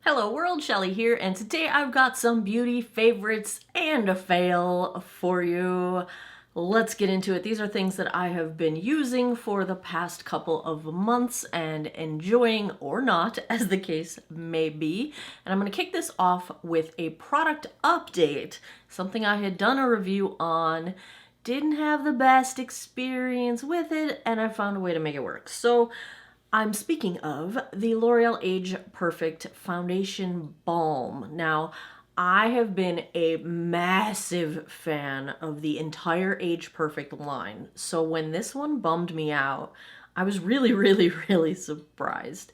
Hello world, Shelly here, and today I've got some beauty favorites and a fail for you. Let's get into it. These are things that I have been using for the past couple of months and enjoying or not, as the case may be. And I'm going to kick this off with a product update, something I had done a review on, didn't have the best experience with it, and I found a way to make it work. So I'm speaking of the L'Oreal Age Perfect Foundation Balm. Now, I have been a massive fan of the entire Age Perfect line. So when this one bummed me out, I was really surprised.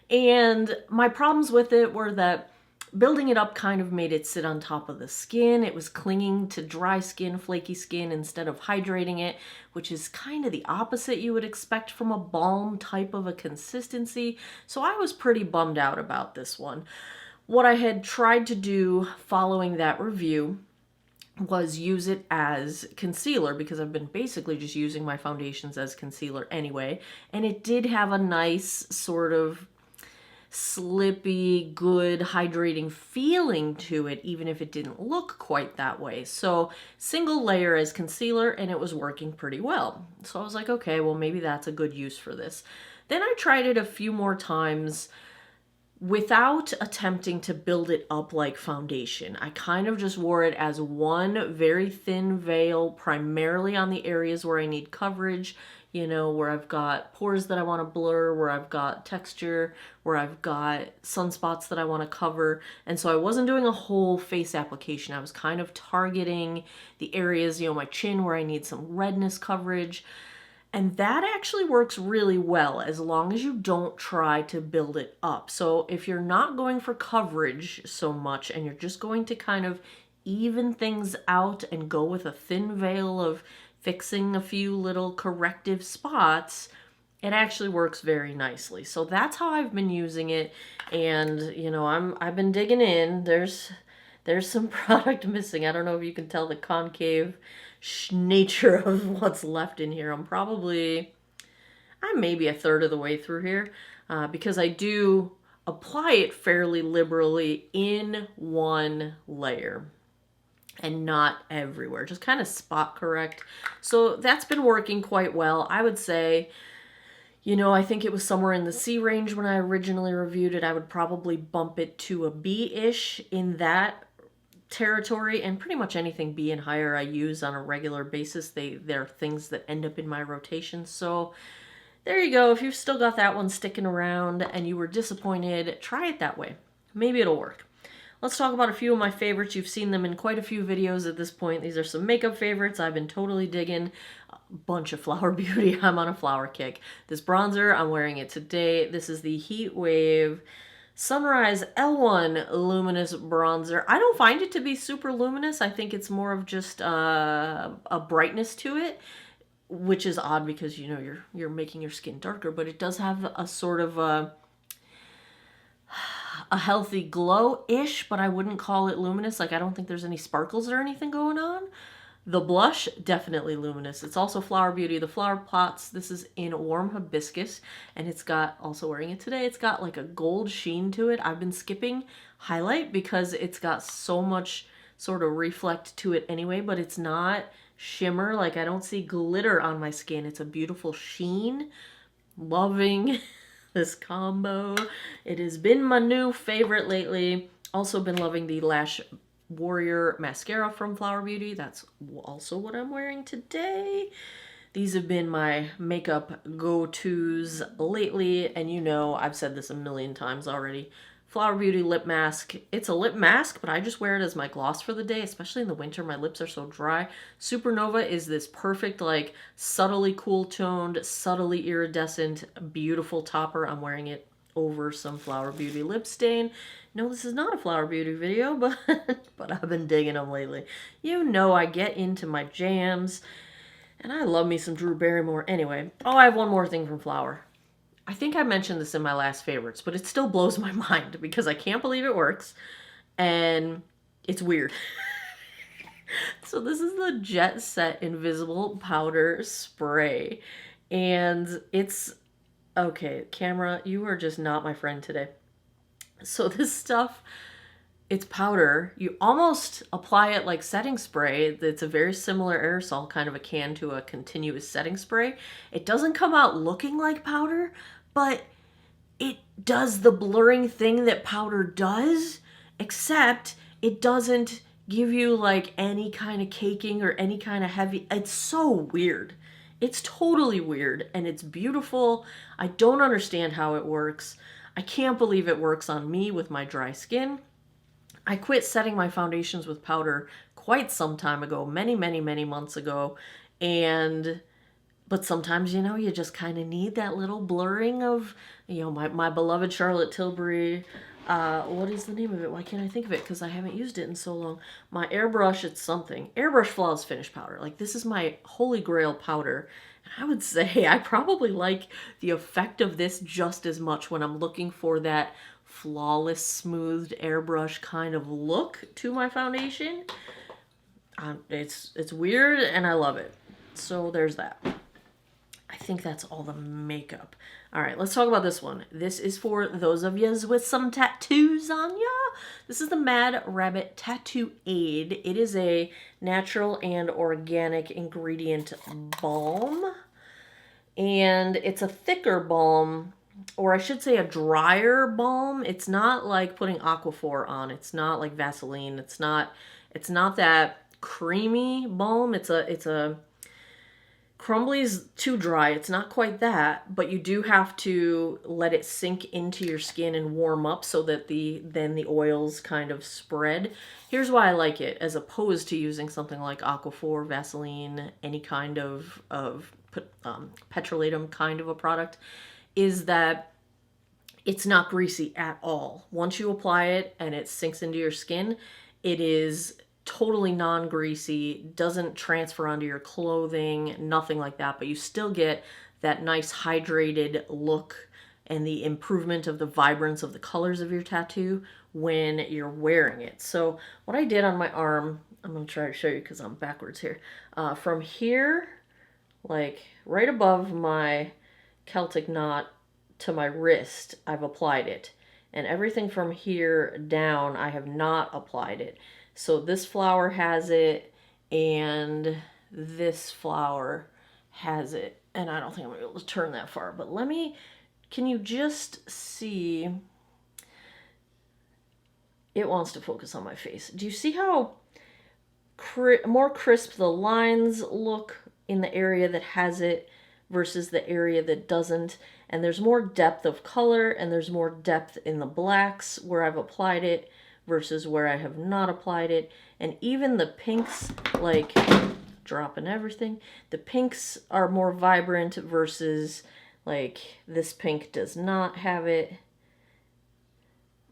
And my problems with it were that building it up kind of made it sit on top of the skin. It was clinging to dry skin, flaky skin, instead of hydrating it, which is kind of the opposite you would expect from a balm type of a consistency. So I was pretty bummed out about this one. What I had tried to do following that review was use it as concealer, because I've been basically just using my foundations as concealer anyway. And it did have a nice sort of slippy, good, hydrating feeling to it, even if it didn't look quite that way. So single layer as concealer, and it was working pretty well. So I was like, okay, well, maybe that's a good use for this. Then I tried it a few more times without attempting to build it up like foundation. I kind of just wore it as one very thin veil, primarily on the areas where I need coverage, you know, where I've got pores that I want to blur, where I've got texture, where I've got sunspots that I want to cover. And so I wasn't doing a whole face application. I was kind of targeting the areas, you know, my chin where I need some redness coverage. And that actually works really well as long as you don't try to build it up. So if you're not going for coverage so much and you're just going to kind of even things out and go with a thin veil of fixing a few little corrective spots, it actually works very nicely. So that's how I've been using it. And you know, I've been digging in. There's some product missing. I don't know if you can tell the concave nature of what's left in here. I'm maybe a third of the way through here, because I do apply it fairly liberally in one layer and not everywhere, just kind of spot correct. So that's been working quite well. I would say, you know, I think it was somewhere in the C range when I originally reviewed it. I would probably bump it to a B-ish in that territory, and pretty much anything B and higher I use on a regular basis. They're things that end up in my rotation. So there you go. If you've still got that one sticking around and you were disappointed, try it that way. Maybe it'll work. Let's talk about a few of my favorites. You've seen them in quite a few videos at this point. These are some makeup favorites I've been totally digging. A bunch of Flower Beauty. I'm on a flower kick. This bronzer, I'm wearing it today. This is the Heat Wave Sunrise L1 Luminous Bronzer. I don't find it to be super luminous. I think it's more of just a brightness to it, which is odd because, you know, you're making your skin darker, but it does have a sort of a healthy glow-ish, but I wouldn't call it luminous. Like, I don't think there's any sparkles or anything going on. The blush, definitely luminous. It's also Flower Beauty. The Flower Pots, this is in Warm Hibiscus, and it's got, also wearing it today, it's got like a gold sheen to it. I've been skipping highlight because it's got so much sort of reflect to it anyway, but it's not shimmer. Like, I don't see glitter on my skin. It's a beautiful sheen. Loving this combo. It has been my new favorite lately. Also been loving the Lash Warrior mascara from Flower Beauty. That's also what I'm wearing today. These have been my makeup go-tos lately, and you know, I've said this a million times already. Flower Beauty lip mask. It's a lip mask, but I just wear it as my gloss for the day, especially in the winter. My lips are so dry. Supernova is this perfect, like, subtly cool-toned, subtly iridescent, beautiful topper. I'm wearing it over some Flower Beauty lip stain. No, this is not a Flower Beauty video, but I've been digging them lately. You know, I get into my jams, and I love me some Drew Barrymore. Anyway, oh, I have one more thing from Flower. I think I mentioned this in my last favorites, but it still blows my mind because I can't believe it works, and it's weird. So this is the Jet Set Invisible Powder Spray, and it's, okay, camera, you are just not my friend today. So this stuff, it's powder. You almost apply it like setting spray. It's a very similar aerosol, kind of akin to a continuous setting spray. It doesn't come out looking like powder, but it does the blurring thing that powder does, except it doesn't give you like any kind of caking or any kind of heavy. It's so weird. It's totally weird and it's beautiful. I don't understand how it works. I can't believe it works on me with my dry skin. I quit setting my foundations with powder quite some time ago, many, many, many months ago. But sometimes, you know, you just kind of need that little blurring of, you know, my beloved Charlotte Tilbury. What is the name of it? Why can't I think of it? Because I haven't used it in so long. My airbrush, it's something. Airbrush Flawless Finish Powder. Like, this is my holy grail powder. And I would say I probably like the effect of this just as much when I'm looking for that flawless, smoothed airbrush kind of look to my foundation. It's weird and I love it. So there's that. I think that's all the makeup. All right, let's talk about this one. This is for those of yous with some tattoos on ya. This is the Mad Rabbit Tattoo Aid. It is a natural and organic ingredient balm. And it's a thicker balm, or I should say a drier balm. It's not like putting Aquaphor on. It's not like Vaseline. It's not that creamy balm. It's a Crumbly's too dry. It's not quite that, but you do have to let it sink into your skin and warm up so that then the oils kind of spread. Here's why I like it, as opposed to using something like Aquaphor, Vaseline, any kind of petrolatum kind of a product, is that it's not greasy at all. Once you apply it and it sinks into your skin, it is totally non-greasy, doesn't transfer onto your clothing, nothing like that, but you still get that nice hydrated look and the improvement of the vibrance of the colors of your tattoo when you're wearing it. So what I did on my arm, I'm going to try to show you because I'm backwards here. From here, like right above my Celtic knot to my wrist, I've applied it. And everything from here down, I have not applied it. So this flower has it, and this flower has it. And I don't think I'm going to be able to turn that far. But can you just see? It wants to focus on my face. Do you see how more crisp the lines look in the area that has it versus the area that doesn't? And there's more depth of color, and there's more depth in the blacks where I've applied it versus where I have not applied it. And even the pinks, like dropping everything, the pinks are more vibrant versus like this pink does not have it.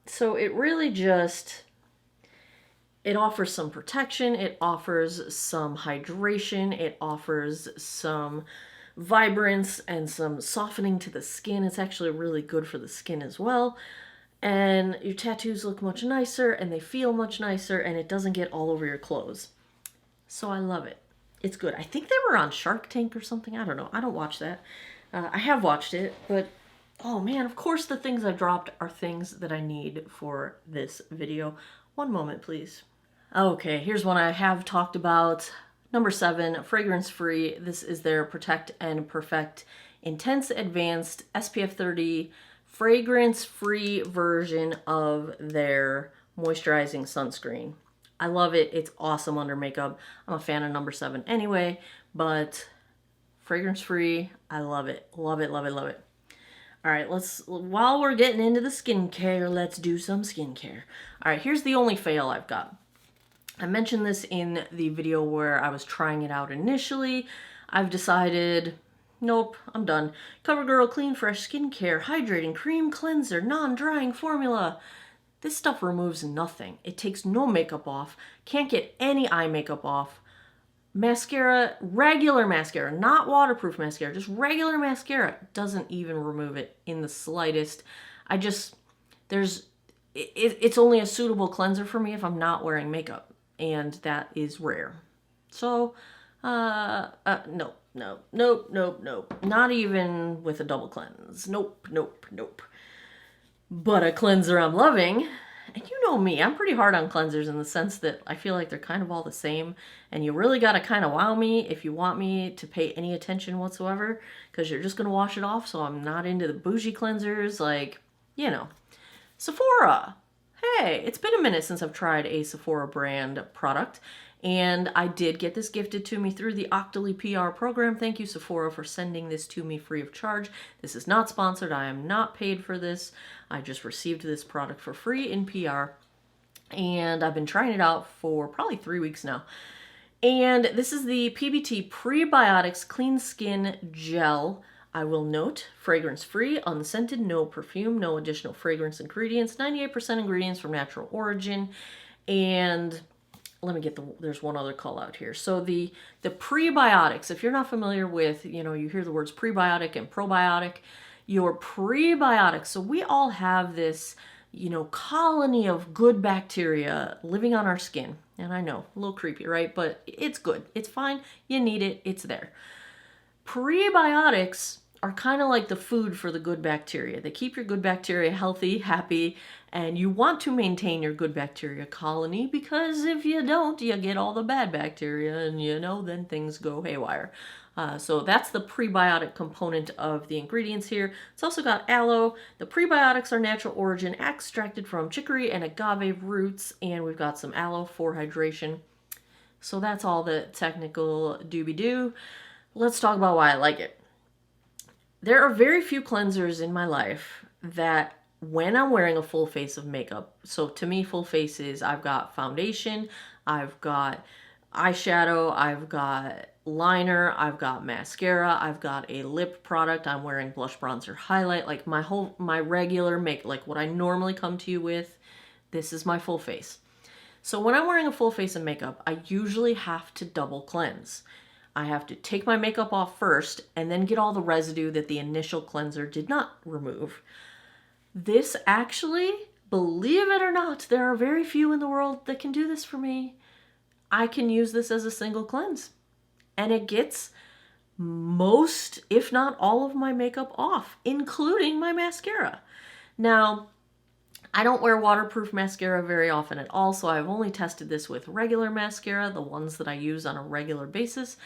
So it really just, it offers some protection, it offers some hydration, it offers some vibrance and some softening to the skin. It's actually really good for the skin as well. And your tattoos look much nicer and they feel much nicer, and it doesn't get all over your clothes. So I love it. It's good. I think they were on Shark Tank or something. I don't know. I don't watch that. I have watched it, but oh man, of course the things I dropped are things that I need for this video. One moment, please. Okay, here's one I have talked about. Number 7, fragrance free. This is their Protect and Perfect Intense Advanced SPF 30 fragrance-free version of their moisturizing sunscreen. I love it. It's awesome under makeup. I'm a fan of number 7 anyway, but fragrance-free, I love it. Love it, love it, love it. All right, while we're getting into the skincare, let's do some skincare. All right, here's the only fail I've got. I mentioned this in the video where I was trying it out initially. I've decided, nope, I'm done. CoverGirl Clean Fresh Skincare Hydrating Cream Cleanser Non-Drying Formula. This stuff removes nothing. It takes no makeup off. Can't get any eye makeup off. Mascara, regular mascara, not waterproof mascara, just regular mascara, doesn't even remove it in the slightest. It's only a suitable cleanser for me if I'm not wearing makeup, and that is rare. So, nope. Not even with a double cleanse. Nope. but a cleanser I'm loving. And you know me, I'm pretty hard on cleansers in the sense that I feel like they're kind of all the same. And you really got to kind of wow me if you want me to pay any attention whatsoever, because you're just going to wash it off. So I'm not into the bougie cleansers, like, you know. Sephora. Hey, it's been a minute since I've tried a Sephora brand product. And I did get this gifted to me through the Octoly PR program. Thank you, Sephora, for sending this to me free of charge. This is not sponsored. I am not paid for this. I just received this product for free in PR. And I've been trying it out for probably 3 weeks now. And this is the PBT Prebiotics Clean Skin Gel. I will note, fragrance-free, unscented, no perfume, no additional fragrance ingredients, 98% ingredients from natural origin, and let me get there's one other call out here. So the prebiotics, if you're not familiar with, you hear the words prebiotic and probiotic, your prebiotics, so we all have this, colony of good bacteria living on our skin. And I know, a little creepy, right? But it's good. It's fine. You need it. It's there. Prebiotics are kind of like the food for the good bacteria. They keep your good bacteria healthy, happy, and you want to maintain your good bacteria colony, because if you don't, you get all the bad bacteria, and then things go haywire. So that's the prebiotic component of the ingredients here. It's also got aloe. The prebiotics are natural origin, extracted from chicory and agave roots, and we've got some aloe for hydration. So that's all the technical doobie-doo. Let's talk about why I like it. There are very few cleansers in my life that when I'm wearing a full face of makeup, so to me, full face is I've got foundation, I've got eyeshadow, I've got liner, I've got mascara, I've got a lip product, I'm wearing blush, bronzer, highlight, like my regular make, like what I normally come to you with, this is my full face. So when I'm wearing a full face of makeup, I usually have to double cleanse. I have to take my makeup off first and then get all the residue that the initial cleanser did not remove. This actually, believe it or not, there are very few in the world that can do this for me. I can use this as a single cleanse, and it gets most, if not all, of my makeup off, including my mascara. Now, I don't wear waterproof mascara very often at all, so I've only tested this with regular mascara, the ones that I use on a regular basis,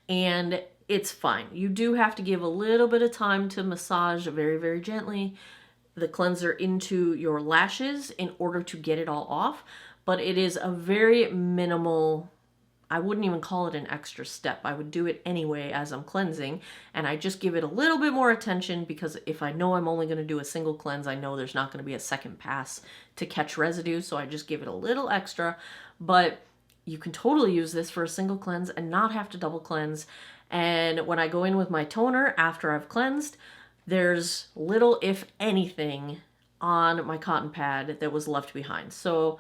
and it's fine. You do have to give a little bit of time to massage very, very gently the cleanser into your lashes in order to get it all off, but it is a very minimal, I wouldn't even call it an extra step. I would do it anyway as I'm cleansing, and I just give it a little bit more attention, because if I know I'm only going to do a single cleanse, I know there's not going to be a second pass to catch residue, so I just give it a little extra. But you can totally use this for a single cleanse and not have to double cleanse. And when I go in with my toner after I've cleansed, there's little, if anything, on my cotton pad that was left behind. So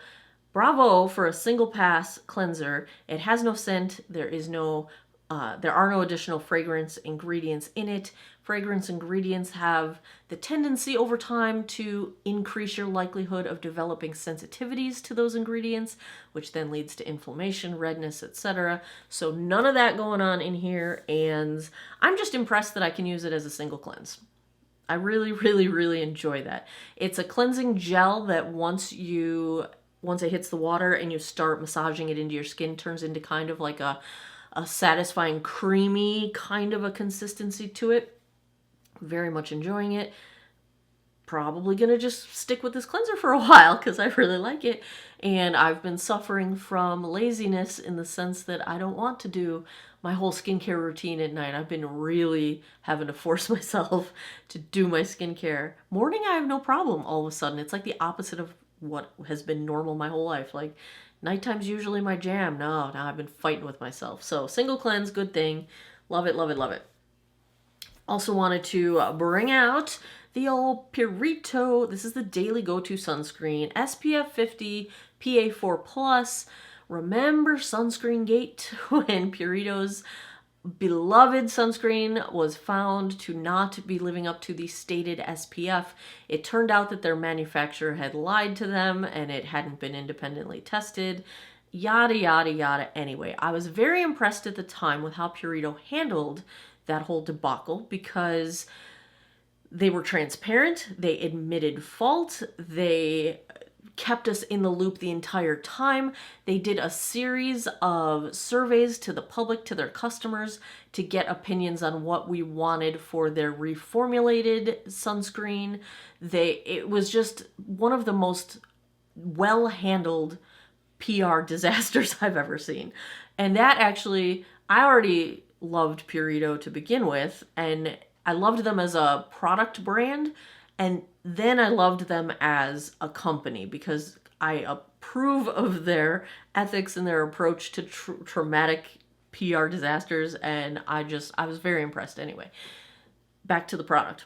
bravo for a single pass cleanser. It has no scent. There are no additional fragrance ingredients in it. Fragrance ingredients have the tendency over time to increase your likelihood of developing sensitivities to those ingredients, which then leads to inflammation, redness, etc. So none of that going on in here, and I'm just impressed that I can use it as a single cleanse. I really, really, really enjoy that. It's a cleansing gel that once it hits the water and you start massaging it into your skin, turns into kind of like a satisfying, creamy kind of a consistency to it. Very much enjoying it. Probably gonna just stick with this cleanser for a while because I really like it. And I've been suffering from laziness in the sense that I don't want to do my whole skincare routine at night. I've been really having to force myself to do my skincare. Morning, I have no problem all of a sudden. It's like the opposite of what has been normal my whole life. Like nighttime's usually my jam. No, now I've been fighting with myself. So single cleanse, good thing. Love it, love it, love it. Also wanted to bring out the old Purito. This is the daily go-to sunscreen. SPF 50, PA4+. Remember Sunscreen Gate when Purito's beloved sunscreen was found to not be living up to the stated SPF. It turned out that their manufacturer had lied to them and it hadn't been independently tested. Yada, yada, yada. Anyway, I was very impressed at the time with how Purito handled that whole debacle, because They were transparent. They admitted fault. They kept us in the loop the entire time. They did a series of surveys to the public, to their customers, to get opinions on what we wanted for their reformulated sunscreen. It was just one of the most well-handled PR disasters I've ever seen. And that actually, I already loved Purito to begin with, and I loved them as a product brand, and then I loved them as a company because I approve of their ethics and their approach to traumatic PR disasters, and I was very impressed. Anyway, back to the product.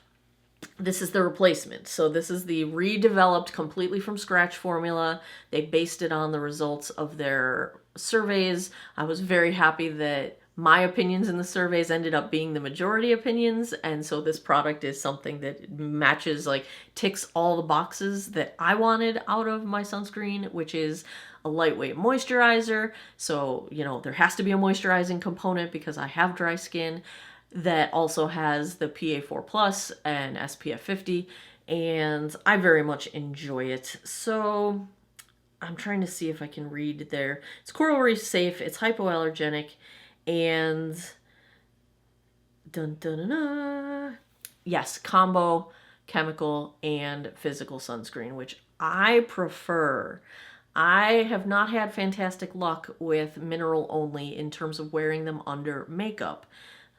This is the replacement. So this is the redeveloped, completely from scratch formula. They based it on the results of their surveys. I was very happy that my opinions in the surveys ended up being the majority opinions, and so this product is something that matches, like, ticks all the boxes that I wanted out of my sunscreen, which is a lightweight moisturizer. So, you know, there has to be a moisturizing component because I have dry skin, that also has the PA4+ and SPF 50, and I very much enjoy it. So I'm trying to see if I can read there. It's coral reef safe, it's hypoallergenic, and yes, combo chemical and physical sunscreen, which I prefer. I have not had fantastic luck with mineral only in terms of wearing them under makeup.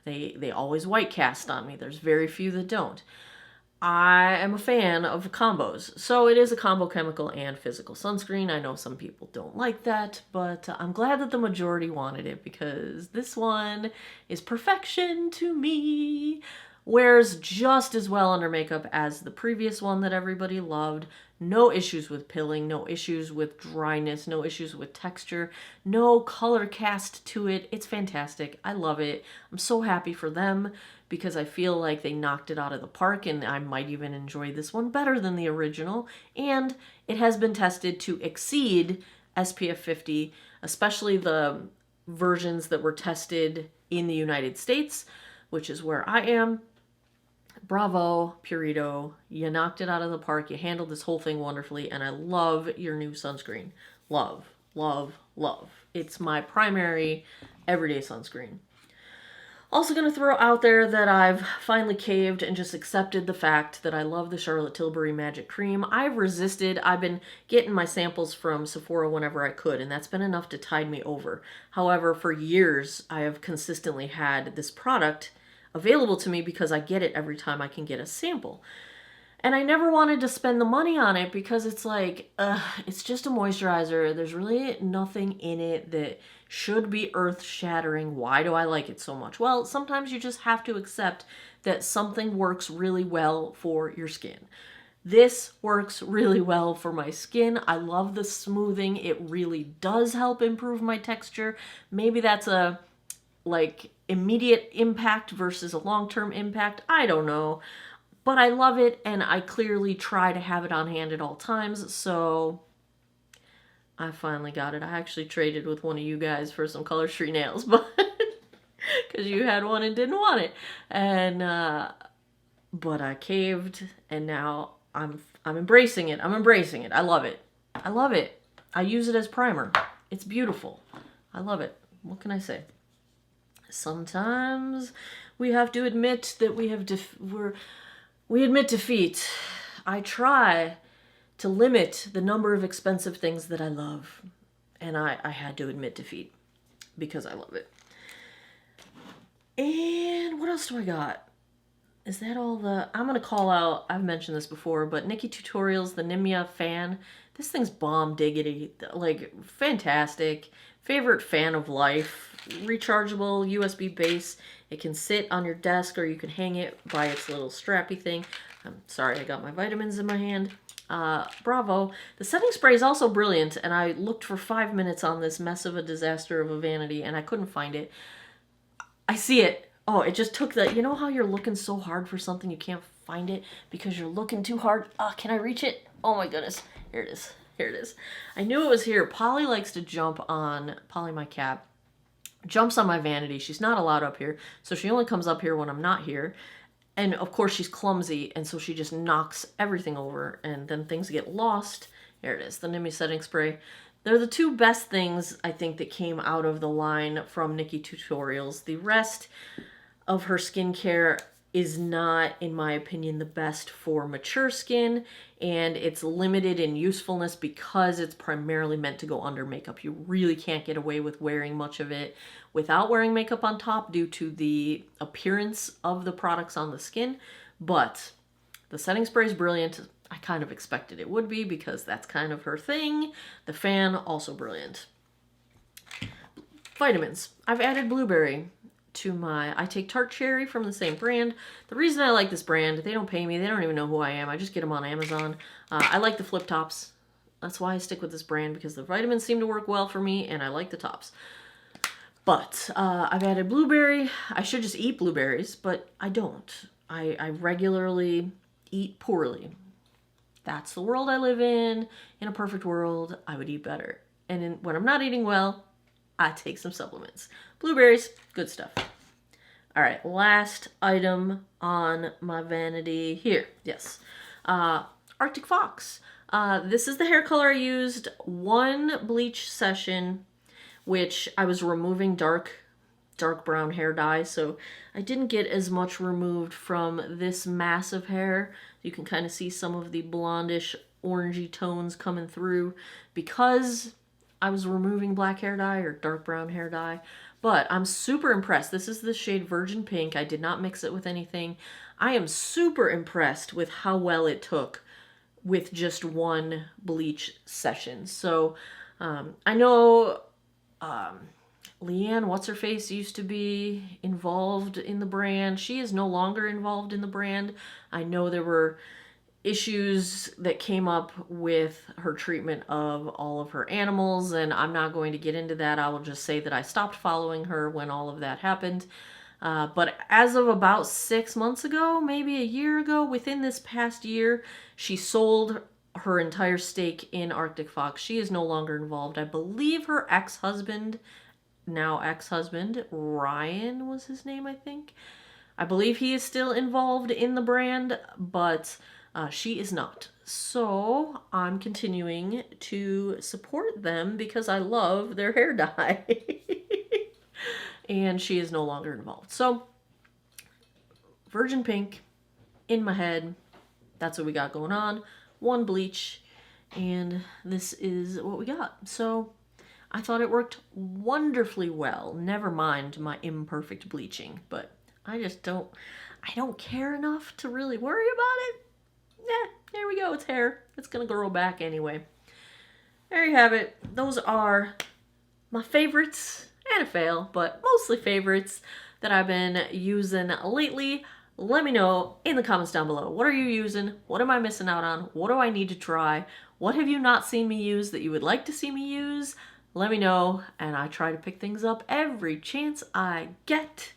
They always white cast on me. There's very few that don't. I am a fan of combos. So it is a combo chemical and physical sunscreen. I know some people don't like that, but I'm glad that the majority wanted it because this one is perfection to me. Wears just as well under makeup as the previous one that everybody loved. No issues with pilling, no issues with dryness, no issues with texture, no color cast to it. It's fantastic. I love it. I'm so happy for them because I feel like they knocked it out of the park, and I might even enjoy this one better than the original. And it has been tested to exceed SPF 50, especially the versions that were tested in the United States, which is where I am. Bravo, Purito. You knocked it out of the park. You handled this whole thing wonderfully, and I love your new sunscreen. Love, love, love. It's my primary everyday sunscreen. Also going to throw out there that I've finally caved and just accepted the fact that I love the Charlotte Tilbury Magic Cream. I've resisted. I've been getting my samples from Sephora whenever I could, and that's been enough to tide me over. However, for years, I have consistently had this product available to me because I get it every time I can get a sample. And I never wanted to spend the money on it because it's like, it's just a moisturizer. There's really nothing in it that should be earth-shattering. Why do I like it so much? Well, sometimes you just have to accept that something works really well for your skin. This works really well for my skin. I love the smoothing. It really does help improve my texture. Maybe that's a, like, immediate impact versus a long-term impact. I don't know. But I love it, and I clearly try to have it on hand at all times, so I finally got it. I actually traded with one of you guys for some Color Street nails, but because you had one and didn't want it. And but I caved, and now I'm embracing it. I'm embracing it. I love it. I love it. I use it as primer. It's beautiful. I love it. What can I say? Sometimes we have to admit that we admit defeat. I try to limit the number of expensive things that I love, and I had to admit defeat because I love it. And what else do I got? Is that all the... I'm going to call out, I've mentioned this before, but Nikki Tutorials, the Nimya fan. This thing's bomb diggity. Like, fantastic. Favorite fan of life. Rechargeable USB base. It can sit on your desk or you can hang it by its little strappy thing. I'm sorry, I got my vitamins in my hand. Bravo. The setting spray is also brilliant, and I looked for 5 minutes on this mess of a disaster of a vanity, and I couldn't find it. I see it. Oh, it just took the... You know how you're looking so hard for something you can't find it because you're looking too hard? Can I reach it? Oh my goodness. Here it is. Here it is. I knew it was here. Polly likes to jump on... Polly, my cat, jumps on my vanity. She's not allowed up here, so she only comes up here when I'm not here. And of course she's clumsy, and so she just knocks everything over, and then things get lost. Here it is, the Nimi setting spray. They're the two best things, I think, that came out of the line from Nikki Tutorials. The rest of her skincare is not, in my opinion, the best for mature skin, and it's limited in usefulness because it's primarily meant to go under makeup. You really can't get away with wearing much of it without wearing makeup on top due to the appearance of the products on the skin. But the setting spray is brilliant. I kind of expected it would be because that's kind of her thing. The fan, also brilliant. Vitamins. I've added blueberry to my... I take Tarte Cherry from the same brand. The reason I like this brand, they don't pay me. They don't even know who I am. I just get them on Amazon. I like the flip tops. That's why I stick with this brand, because the vitamins seem to work well for me, and I like the tops. But I've added blueberry. I should just eat blueberries, but I don't. I regularly eat poorly. That's the world I live in. In a perfect world, I would eat better. And when I'm not eating well, I take some supplements. Blueberries, good stuff. All right, last item on my vanity here. Yes, Arctic Fox. This is the hair color I used. One bleach session, which I was removing dark brown hair dye, so I didn't get as much removed from this massive hair. You can kind of see some of the blondish orangey tones coming through because I was removing black hair dye or dark brown hair dye. But I'm super impressed. This is the shade Virgin Pink. I did not mix it with anything. I am super impressed with how well it took with just one bleach session. So I know Leanne, what's-her-face, used to be involved in the brand. She is no longer involved in the brand. I know there were issues that came up with her treatment of all of her animals, and I'm not going to get into that. I will just say that I stopped following her when all of that happened. But as of about 6 months ago, maybe a year ago, within this past year, she sold her entire stake in Arctic Fox. She is no longer involved. I believe her ex-husband, now ex-husband, Ryan was his name, I think. I believe he is still involved in the brand, but she is not. So I'm continuing to support them because I love their hair dye. And she is no longer involved. So Virgin Pink in my head. That's what we got going on. One bleach. And this is what we got. So I thought it worked wonderfully well. Never mind my imperfect bleaching. But I don't care enough to really worry about it. Yeah, there we go. It's hair. It's going to grow back anyway. There you have it. Those are my favorites and a fail, but mostly favorites that I've been using lately. Let me know in the comments down below. What are you using? What am I missing out on? What do I need to try? What have you not seen me use that you would like to see me use? Let me know, and I try to pick things up every chance I get.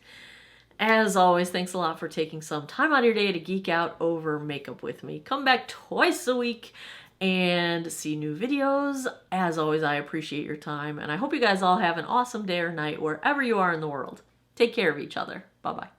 As always, thanks a lot for taking some time out of your day to geek out over makeup with me. Come back twice a week and see new videos. As always, I appreciate your time, and I hope you guys all have an awesome day or night wherever you are in the world. Take care of each other. Bye-bye.